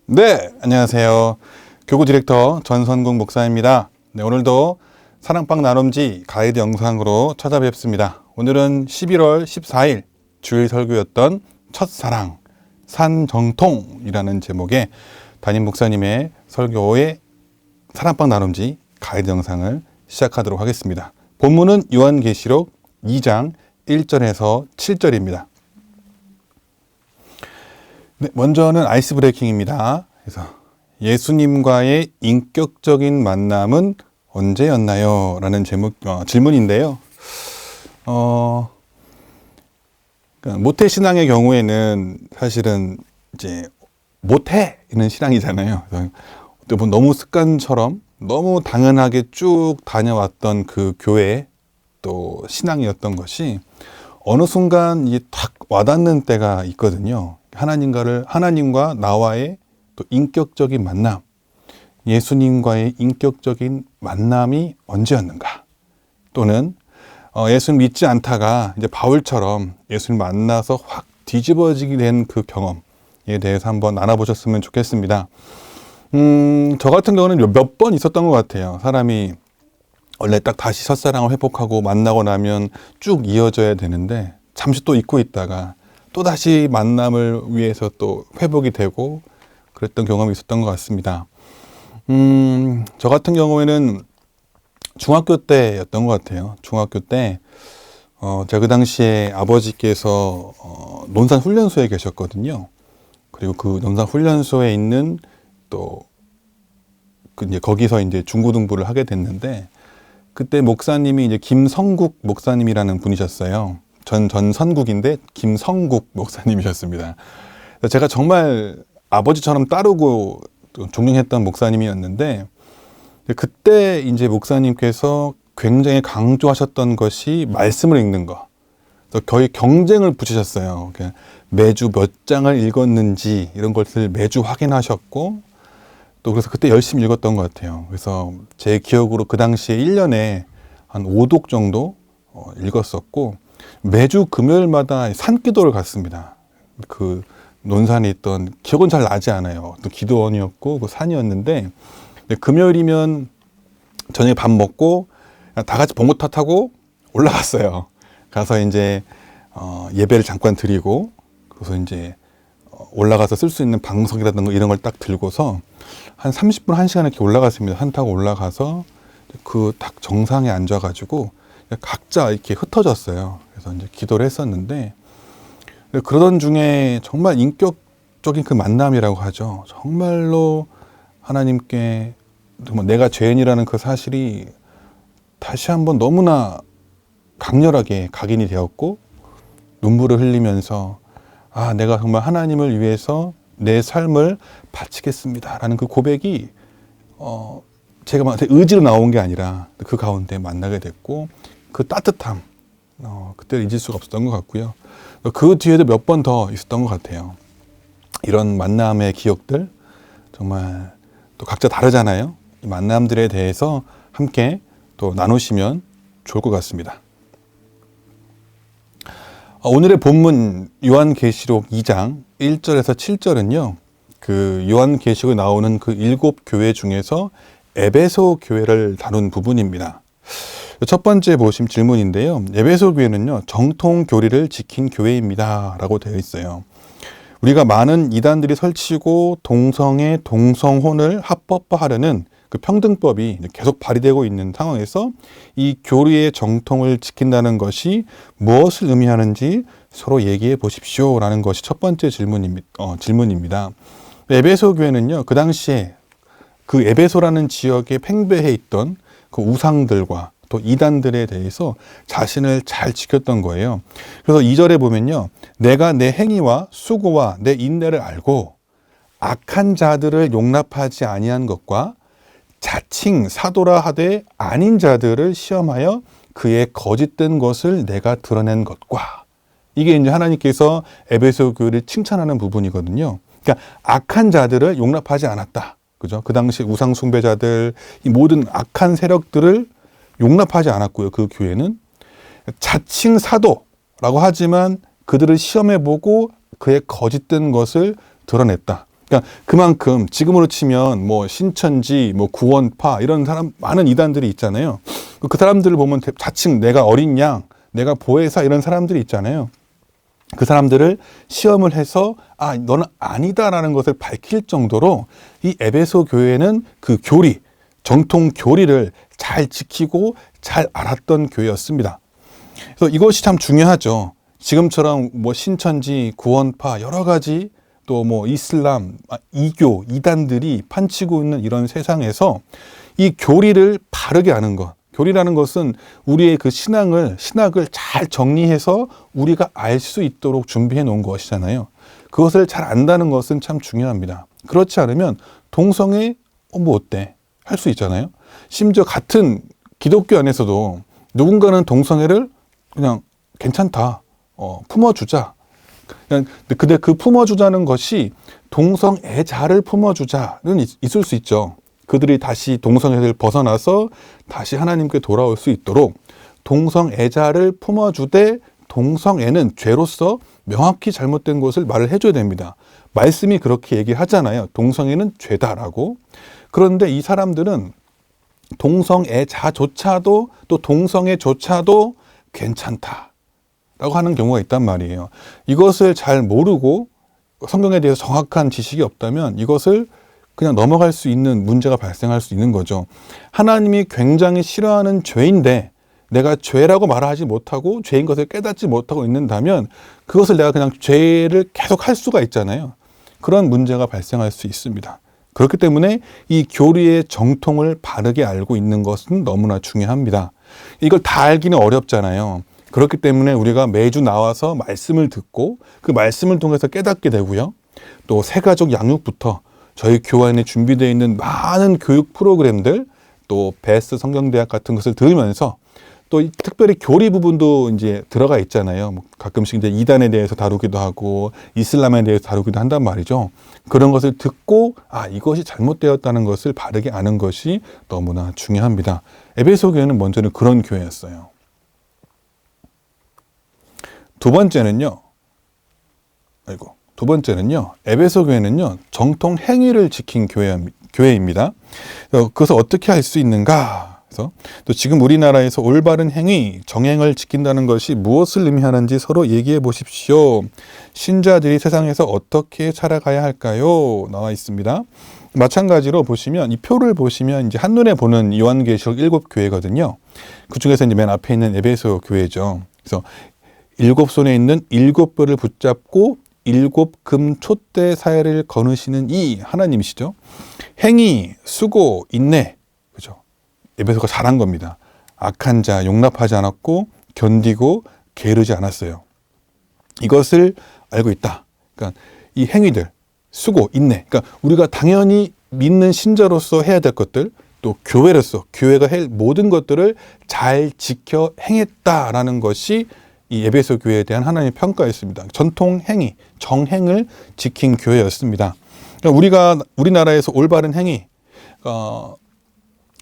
네, 안녕하세요. 교구 디렉터 전선국 목사입니다. 네, 오늘도 사랑방 나눔지 가이드 영상으로 찾아뵙습니다. 오늘은 11월 14일 주일 설교였던 첫사랑, 산정통이라는 제목의 담임 목사님의 설교의 사랑방 나눔지 가이드 영상을 시작하도록 하겠습니다. 본문은 요한계시록 2장 1절에서 7절입니다. 네, 먼저는 아이스 브레이킹입니다. 그래서 예수님과의 인격적인 만남은 언제였나요? 라는 질문인데요. 그러니까 모태신앙의 경우에는 사실은 이제 모태는 신앙이잖아요. 그래서 너무 습관처럼 너무 당연하게 쭉 다녀왔던 그 교회 또 신앙이었던 것이 어느 순간 이게 탁 와닿는 때가 있거든요. 하나님과 나와의 또 인격적인 만남, 예수님과의 인격적인 만남이 언제였는가? 또는 예수님 믿지 않다가 이제 바울처럼 예수님 만나서 확 뒤집어지게 된 그 경험에 대해서 한번 나눠보셨으면 좋겠습니다. 저 같은 경우는 몇 번 있었던 것 같아요. 사람이 원래 딱 다시 첫사랑을 회복하고 만나고 나면 쭉 이어져야 되는데 잠시 또 잊고 있다가 또 다시 만남을 위해서 또 회복이 되고 그랬던 경험이 있었던 것 같습니다. 저 같은 경우에는 중학교 때였던 것 같아요. 중학교 때 제가 그 당시에 아버지께서 논산 훈련소에 계셨거든요. 그리고 그 논산 훈련소에 있는 또 이제 거기서 이제 중고등부를 하게 됐는데 그때 목사님이 이제 김성국 목사님이라는 분이셨어요. 전선국인데 김성국 목사님이셨습니다. 제가 정말 아버지처럼 따르고 존경했던 목사님이었는데 그때 이제 목사님께서 굉장히 강조하셨던 것이 말씀을 읽는 거. 거의 경쟁을 붙이셨어요. 매주 몇 장을 읽었는지 이런 것을 매주 확인하셨고 또 그래서 그때 열심히 읽었던 것 같아요. 그래서 제 기억으로 그 당시에 1년에 한 5독 정도 읽었었고 매주 금요일마다 산기도를 갔습니다. 그 논산에 있던 기억은 잘 나지 않아요. 또 기도원이었고 그 산이었는데 금요일이면 저녁에 밥 먹고 다 같이 봉고타 타고 올라갔어요. 가서 이제 예배를 잠깐 드리고 그래서 이제 올라가서 쓸 수 있는 방석이라든가 이런 걸 딱 들고서 한 30분, 1시간 이렇게 올라갔습니다. 산 타고 올라가서 그 딱 정상에 앉아가지고 각자 이렇게 흩어졌어요. 그래서 이제 기도를 했었는데 그러던 중에 정말 인격적인 그 만남이라고 하죠. 정말로 하나님께 내가 죄인이라는 그 사실이 다시 한번 너무나 강렬하게 각인이 되었고 눈물을 흘리면서 내가 정말 하나님을 위해서 내 삶을 바치겠습니다 라는 그 고백이 제가 의지로 나온 게 아니라 그 가운데 만나게 됐고 그 따뜻함 그때를 잊을 수가 없었던 것 같고요. 그 뒤에도 몇 번 더 있었던 것 같아요. 이런 만남의 기억들 정말 또 각자 다르잖아요. 이 만남들에 대해서 함께 또 나누시면 좋을 것 같습니다. 오늘의 본문 요한계시록 2장 1절에서 7절은요. 그 요한계시록에 나오는 그 7교회 중에서 에베소 교회를 다룬 부분입니다. 첫 번째 보신 질문인데요. 에베소 교회는요, 정통 교리를 지킨 교회입니다. 라고 되어 있어요. 우리가 많은 이단들이 설치고 동성애, 동성혼을 합법화하려는 그 평등법이 계속 발휘되고 있는 상황에서 이 교리의 정통을 지킨다는 것이 무엇을 의미하는지 서로 얘기해 보십시오. 라는 것이 첫 번째 질문입니다. 에베소 교회는요, 그 당시에 그 에베소라는 지역에 팽배해 있던 그 우상들과 또 이단들에 대해서 자신을 잘 지켰던 거예요. 그래서 2절에 보면요. 내가 내 행위와 수고와 내 인내를 알고 악한 자들을 용납하지 아니한 것과 자칭 사도라 하되 아닌 자들을 시험하여 그의 거짓된 것을 내가 드러낸 것과 이게 이제 하나님께서 에베소 교회를 칭찬하는 부분이거든요. 그러니까 악한 자들을 용납하지 않았다. 그죠? 그 당시 우상 숭배자들, 이 모든 악한 세력들을 용납하지 않았고요. 그 교회는 자칭 사도라고 하지만 그들을 시험해보고 그의 거짓된 것을 드러냈다. 그러니까 그만큼 지금으로 치면 뭐 신천지, 뭐 구원파 이런 사람 많은 이단들이 있잖아요. 그 사람들을 보면 자칭 내가 어린 양, 내가 보혜사 이런 사람들이 있잖아요. 그 사람들을 시험을 해서 너는 아니다라는 것을 밝힐 정도로 이 에베소 교회는 그 교리, 정통 교리를 잘 지키고 잘 알았던 교회였습니다. 그래서 이것이 참 중요하죠. 지금처럼 뭐 신천지, 구원파 여러 가지 또 뭐 이슬람, 이교, 이단들이 판치고 있는 이런 세상에서 이 교리를 바르게 아는 것. 교리라는 것은 우리의 그 신학을 잘 정리해서 우리가 알 수 있도록 준비해 놓은 것이잖아요. 그것을 잘 안다는 것은 참 중요합니다. 그렇지 않으면 동성애 뭐 어때? 할 수 있잖아요. 심지어 같은 기독교 안에서도 누군가는 동성애를 그냥 괜찮다. 품어주자. 근데 그 품어주자는 것이 동성애자를 품어주자는 있을 수 있죠. 그들이 다시 동성애를 벗어나서 다시 하나님께 돌아올 수 있도록 동성애자를 품어주되 동성애는 죄로서 명확히 잘못된 것을 말을 해줘야 됩니다. 말씀이 그렇게 얘기하잖아요. 동성애는 죄다라고. 그런데 이 사람들은 동성애자조차도 또 동성애조차도 괜찮다 라고 하는 경우가 있단 말이에요. 이것을 잘 모르고 성경에 대해서 정확한 지식이 없다면 이것을 그냥 넘어갈 수 있는 문제가 발생할 수 있는 거죠. 하나님이 굉장히 싫어하는 죄인데 내가 죄라고 말하지 못하고 죄인 것을 깨닫지 못하고 있는다면 그것을 내가 그냥 죄를 계속 할 수가 있잖아요. 그런 문제가 발생할 수 있습니다. 그렇기 때문에 이 교리의 정통을 바르게 알고 있는 것은 너무나 중요합니다. 이걸 다 알기는 어렵잖아요. 그렇기 때문에 우리가 매주 나와서 말씀을 듣고 그 말씀을 통해서 깨닫게 되고요. 또 새가족 양육부터 저희 교회 안에 준비되어 있는 많은 교육 프로그램들, 또 베스트 성경대학 같은 것을 들으면서 또 특별히 교리 부분도 이제 들어가 있잖아요. 가끔씩 이제 이단에 대해서 다루기도 하고 이슬람에 대해서 다루기도 한단 말이죠. 그런 것을 듣고 이것이 잘못되었다는 것을 바르게 아는 것이 너무나 중요합니다. 에베소 교회는 먼저는 그런 교회였어요. 두 번째는요, 에베소 교회는요, 정통 행위를 지킨 교회입니다. 그것을 어떻게 할 수 있는가? 그래서 또 지금 우리나라에서 올바른 행위, 정행을 지킨다는 것이 무엇을 의미하는지 서로 얘기해 보십시오. 신자들이 세상에서 어떻게 살아가야 할까요? 나와 있습니다. 마찬가지로 보시면 이 표를 보시면 이제 한눈에 보는 요한계시록 7교회거든요. 그 중에서 이제 맨 앞에 있는 에베소 교회죠. 그래서 7손에 있는 7뼈를 붙잡고 7금 촛대 사이를 거느시는 이 하나님이시죠. 행위, 수고, 인내. 그죠? 에베소가 잘한 겁니다. 악한 자 용납하지 않았고 견디고 게으르지 않았어요. 이것을 알고 있다. 그러니까 이 행위들, 수고, 인내. 그러니까 우리가 당연히 믿는 신자로서 해야 될 것들, 또 교회로서 교회가 할 모든 것들을 잘 지켜 행했다라는 것이 이 에베소 교회에 대한 하나님의 평가였습니다. 전통 행위, 정행을 지킨 교회였습니다. 그러니까 우리나라에서 올바른 행위,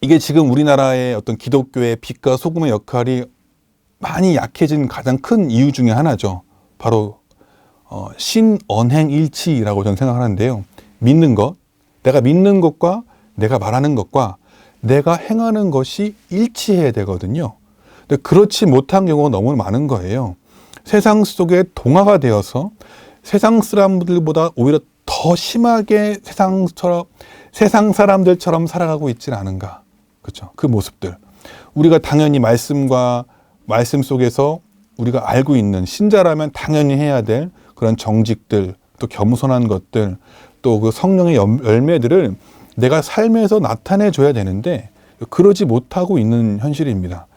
이게 지금 우리나라의 어떤 기독교의 빛과 소금의 역할이 많이 약해진 가장 큰 이유 중에 하나죠. 바로 신언행일치라고 저는 생각하는데요. 믿는 것, 내가 믿는 것과 내가 말하는 것과 내가 행하는 것이 일치해야 되거든요. 근데 그렇지 못한 경우가 너무 많은 거예요. 세상 속에 동화가 되어서 세상 사람들보다 오히려 더 심하게 세상 사람들처럼 살아가고 있지는 않은가. 그렇죠? 그 모습들. 우리가 당연히 말씀 속에서 우리가 알고 있는 신자라면 당연히 해야 될 그런 정직들, 또 겸손한 것들, 또 그 성령의 열매들을 내가 삶에서 나타내 줘야 되는데 그러지 못하고 있는 현실입니다.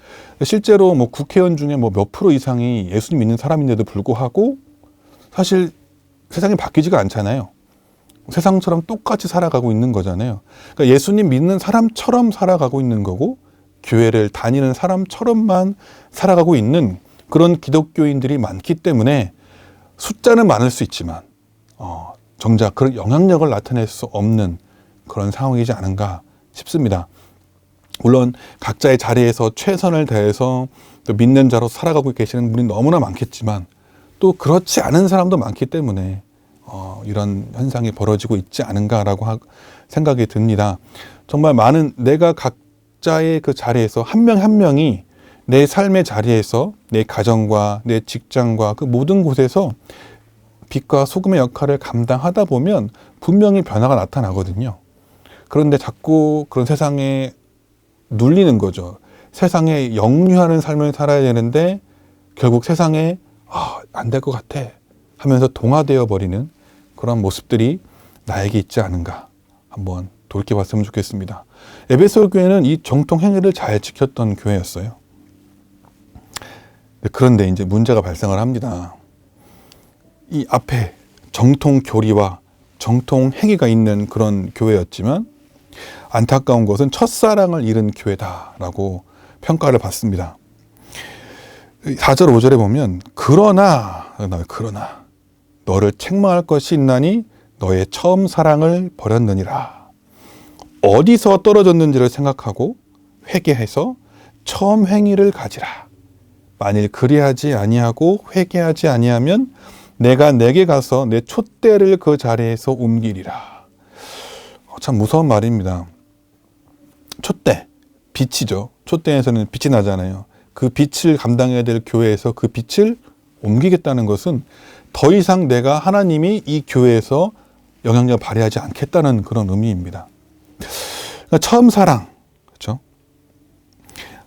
실제로 뭐 국회의원 중에 뭐 몇 프로 이상이 예수님 믿는 사람인데도 불구하고 사실 세상이 바뀌지가 않잖아요. 세상처럼 똑같이 살아가고 있는 거잖아요. 그러니까 예수님 믿는 사람처럼 살아가고 있는 거고 교회를 다니는 사람처럼만 살아가고 있는 그런 기독교인들이 많기 때문에 숫자는 많을 수 있지만 정작 그런 영향력을 나타낼 수 없는 그런 상황이지 않은가 싶습니다. 물론 각자의 자리에서 최선을 다해서 또 믿는 자로 살아가고 계시는 분이 너무나 많겠지만 또 그렇지 않은 사람도 많기 때문에 이런 현상이 벌어지고 있지 않은가라고 생각이 듭니다. 정말 많은 내가 각자의 그 자리에서 한 명 한 명이 내 삶의 자리에서 내 가정과 내 직장과 그 모든 곳에서 빛과 소금의 역할을 감당하다 보면 분명히 변화가 나타나거든요. 그런데 자꾸 그런 세상에 눌리는 거죠. 세상에 역류하는 삶을 살아야 되는데 결국 세상에 안 될 것 같아 하면서 동화되어 버리는 그런 모습들이 나에게 있지 않은가 한번 돌이켜봤으면 좋겠습니다. 에베소 교회는 이 정통 행위를 잘 지켰던 교회였어요. 그런데 이제 문제가 발생을 합니다. 이 앞에 정통 교리와 정통 행위가 있는 그런 교회였지만 안타까운 것은 첫사랑을 잃은 교회다라고 평가를 받습니다. 4절 5절에 보면 그러나 너를 책망할 것이 있나니 너의 처음 사랑을 버렸느니라. 어디서 떨어졌는지를 생각하고 회개해서 처음 행위를 가지라. 만일 그리하지 아니하고 회개하지 아니하면 내가 내게 가서 내 촛대를 그 자리에서 옮기리라. 참 무서운 말입니다. 촛대, 빛이죠. 촛대에서는 빛이 나잖아요. 그 빛을 감당해야 될 교회에서 그 빛을 옮기겠다는 것은 더 이상 내가 하나님이 이 교회에서 영향력을 발휘하지 않겠다는 그런 의미입니다. 그러니까 처음 사랑, 그렇죠?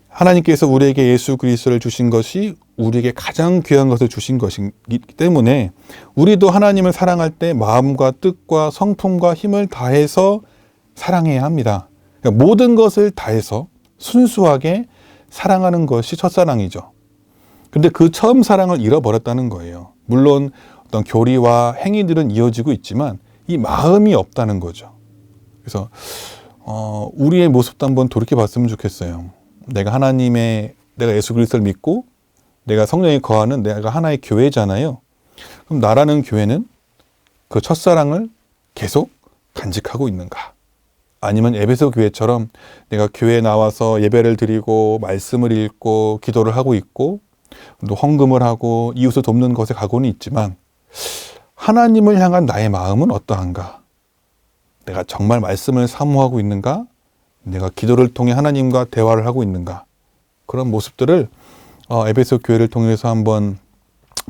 하나님께서 우리에게 예수 그리스도를 주신 것이 우리에게 가장 귀한 것을 주신 것이기 때문에 우리도 하나님을 사랑할 때 마음과 뜻과 성품과 힘을 다해서 사랑해야 합니다. 그러니까 모든 것을 다해서 순수하게 사랑하는 것이 첫사랑이죠. 근데 그 처음 사랑을 잃어버렸다는 거예요. 물론 어떤 교리와 행위들은 이어지고 있지만 이 마음이 없다는 거죠. 그래서 우리의 모습도 한번 돌이켜봤으면 좋겠어요. 내가 예수 그리스도를 믿고 내가 성령이 거하는 내가 하나의 교회잖아요. 그럼 나라는 교회는 그 첫사랑을 계속 간직하고 있는가? 아니면 에베소 교회처럼 내가 교회에 나와서 예배를 드리고 말씀을 읽고 기도를 하고 있고 또 헌금을 하고 이웃을 돕는 것에 가고는 있지만 하나님을 향한 나의 마음은 어떠한가? 내가 정말 말씀을 사모하고 있는가? 내가 기도를 통해 하나님과 대화를 하고 있는가? 그런 모습들을 에베소 교회를 통해서 한번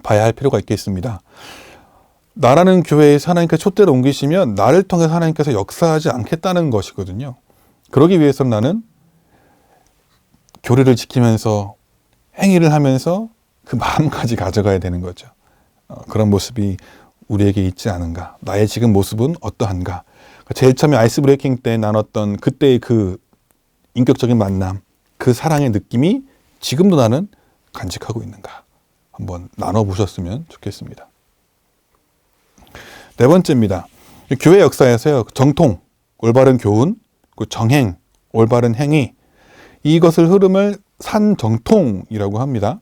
봐야 할 필요가 있겠습니다. 나라는 교회에서 하나님께서 촛대를 옮기시면 나를 통해서 하나님께서 역사하지 않겠다는 것이거든요. 그러기 위해서는 나는 교리를 지키면서 행위를 하면서 그 마음까지 가져가야 되는 거죠. 그런 모습이 우리에게 있지 않은가? 나의 지금 모습은 어떠한가? 제일 처음에 아이스 브레이킹 때 나눴던 그때의 그 인격적인 만남, 그 사랑의 느낌이 지금도 나는 간직하고 있는가? 한번 나눠보셨으면 좋겠습니다. 네 번째입니다. 교회 역사에서요, 정통, 올바른 교훈, 정행, 올바른 행위, 이것을 흐름을 산정통이라고 합니다.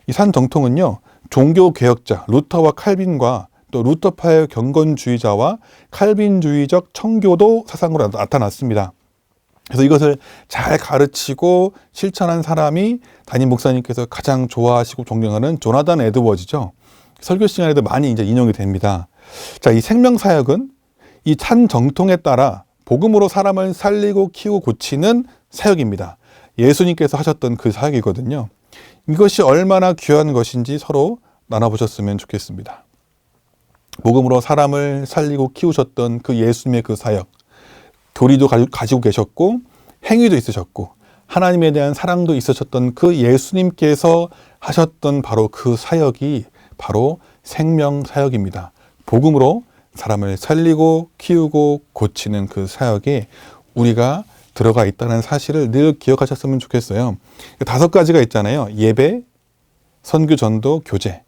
이 산정통은요, 종교개혁자 루터와 칼빈과 또 루터파의 경건주의자와 칼빈주의적 청교도 사상으로 나타났습니다. 그래서 이것을 잘 가르치고 실천한 사람이 담임 목사님께서 가장 좋아하시고 존경하는 조나단 에드워즈죠. 설교 시간에도 많이 이제 인용이 됩니다. 자, 이 생명사역은 이 산정통에 따라 복음으로 사람을 살리고 키우고 고치는 사역입니다. 예수님께서 하셨던 그 사역이거든요. 이것이 얼마나 귀한 것인지 서로 나눠보셨으면 좋겠습니다. 복음으로 사람을 살리고 키우셨던 그 예수님의 그 사역, 교리도 가지고 계셨고 행위도 있으셨고 하나님에 대한 사랑도 있으셨던 그 예수님께서 하셨던 바로 그 사역이 바로 생명사역입니다. 복음으로 사람을 살리고 키우고 고치는 그 사역에 우리가 들어가 있다는 사실을 늘 기억하셨으면 좋겠어요. 5가지가 있잖아요. 예배, 선교 전도, 교제,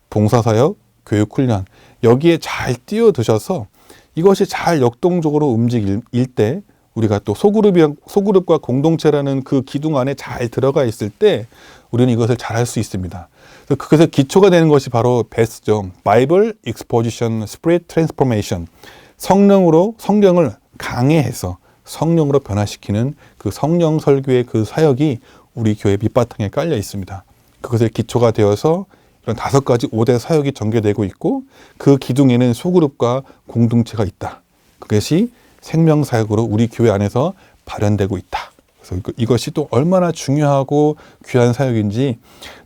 봉사사역, 교육훈련. 여기에 잘 뛰어드셔서 이것이 잘 역동적으로 움직일 때 우리가 또 소그룹과 공동체라는 그 기둥 안에 잘 들어가 있을 때 우리는 이것을 잘 할 수 있습니다. 그래서 기초가 되는 것이 바로 베스트죠. Bible Exposition Spirit Transformation. 성령을 강해해서 성령으로 변화시키는 그 성령 설교의 그 사역이 우리 교회 밑바탕에 깔려 있습니다. 그것의 기초가 되어서 이런 5가지 5대 사역이 전개되고 있고 그 기둥에는 소그룹과 공동체가 있다. 그것이 생명사역으로 우리 교회 안에서 발현되고 있다. 그래서 이것이 또 얼마나 중요하고 귀한 사역인지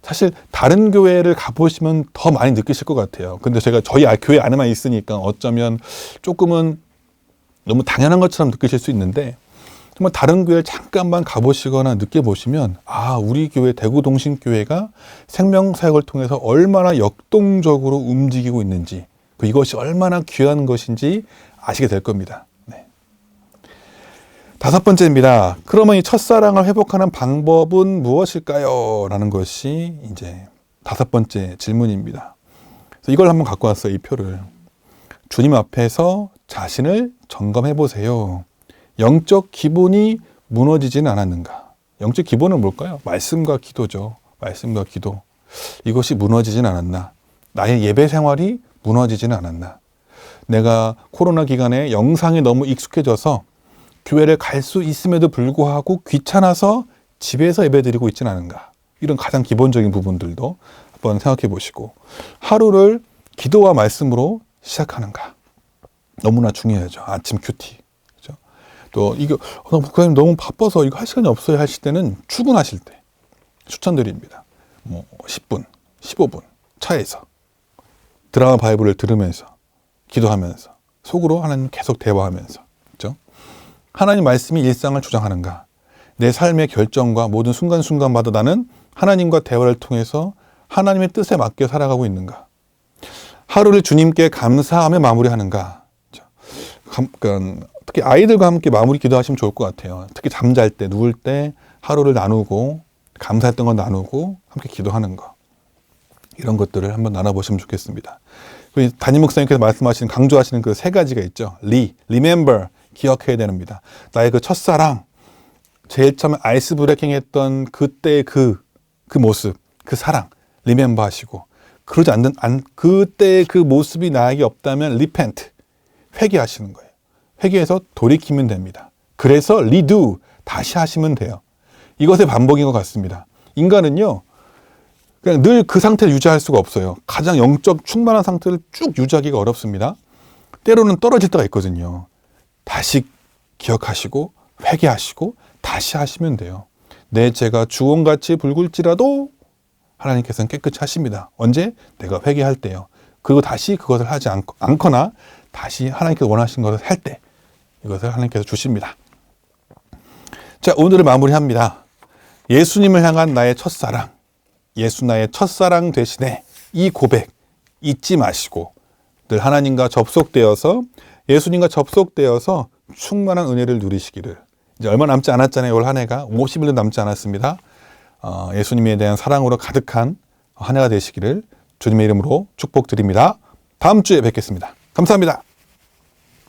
사실 다른 교회를 가보시면 더 많이 느끼실 것 같아요. 근데 제가 저희 교회 안에만 있으니까 어쩌면 조금은 너무 당연한 것처럼 느끼실 수 있는데 정말 다른 교회를 잠깐만 가보시거나 느껴보시면 우리 교회 대구동신교회가 생명사역을 통해서 얼마나 역동적으로 움직이고 있는지 이것이 얼마나 귀한 것인지 아시게 될 겁니다. 네. 5번째입니다. 그러면 이 첫사랑을 회복하는 방법은 무엇일까요? 라는 것이 이제 5번째 질문입니다. 그래서 이걸 한번 갖고 왔어요. 이 표를. 주님 앞에서 자신을 점검해 보세요. 영적 기본이 무너지지는 않았는가? 영적 기본은 뭘까요? 말씀과 기도죠. 말씀과 기도. 이것이 무너지진 않았나? 나의 예배 생활이 무너지지는 않았나? 내가 코로나 기간에 영상에 너무 익숙해져서 교회를 갈 수 있음에도 불구하고 귀찮아서 집에서 예배드리고 있지는 않은가? 이런 가장 기본적인 부분들도 한번 생각해 보시고 하루를 기도와 말씀으로 시작하는가? 너무나 중요하죠. 아침 큐티. 그렇죠? 또 이거 목사님 너무 바빠서 이거 할 시간이 없어요 하실 때는 출근하실 때 추천드립니다. 10분, 15분 차에서 드라마 바이블을 들으면서 기도하면서 속으로 하나님 계속 대화하면서 그렇죠? 하나님 말씀이 일상을 주장하는가? 내 삶의 결정과 모든 순간순간마다 나는 하나님과 대화를 통해서 하나님의 뜻에 맡겨 살아가고 있는가? 하루를 주님께 감사하며 마무리하는가? 특히 아이들과 함께 마무리 기도하시면 좋을 것 같아요. 특히 잠잘 때, 누울 때 하루를 나누고 감사했던 거 나누고 함께 기도하는 거. 이런 것들을 한번 나눠보시면 좋겠습니다. 담임 목사님께서 말씀하시는 강조하시는 그 3가지가 있죠. remember, 기억해야 됩니다. 나의 그 첫사랑, 제일 처음에 아이스 브레이킹 했던 그때의 그 모습, 그 사랑, remember 하시고 그러지 않는 그때의 그 모습이 나에게 없다면 repent, 회개하시는 거예요. 회개해서 돌이키면 됩니다. 그래서 redo, 다시 하시면 돼요. 이것의 반복인 것 같습니다. 인간은요, 그냥 늘 그 상태를 유지할 수가 없어요. 가장 영적 충만한 상태를 쭉 유지하기가 어렵습니다. 때로는 떨어질 때가 있거든요. 다시 기억하시고 회개하시고 다시 하시면 돼요. 내 죄가 주홍같이 붉을지라도 하나님께서는 깨끗이 하십니다. 언제? 내가 회개할 때요. 그리고 다시 그것을 하지 않거나 다시 하나님께서 원하시는 것을 할 때 이것을 하나님께서 주십니다. 자, 오늘을 마무리합니다. 예수님을 향한 나의 첫사랑, 예수 나의 첫사랑 대신에 이 고백 잊지 마시고 늘 하나님과 접속되어서 예수님과 접속되어서 충만한 은혜를 누리시기를. 이제 얼마 남지 않았잖아요. 올 한 해가 50일도 남지 않았습니다. 예수님에 대한 사랑으로 가득한 한 해가 되시기를 주님의 이름으로 축복드립니다. 다음 주에 뵙겠습니다. 감사합니다.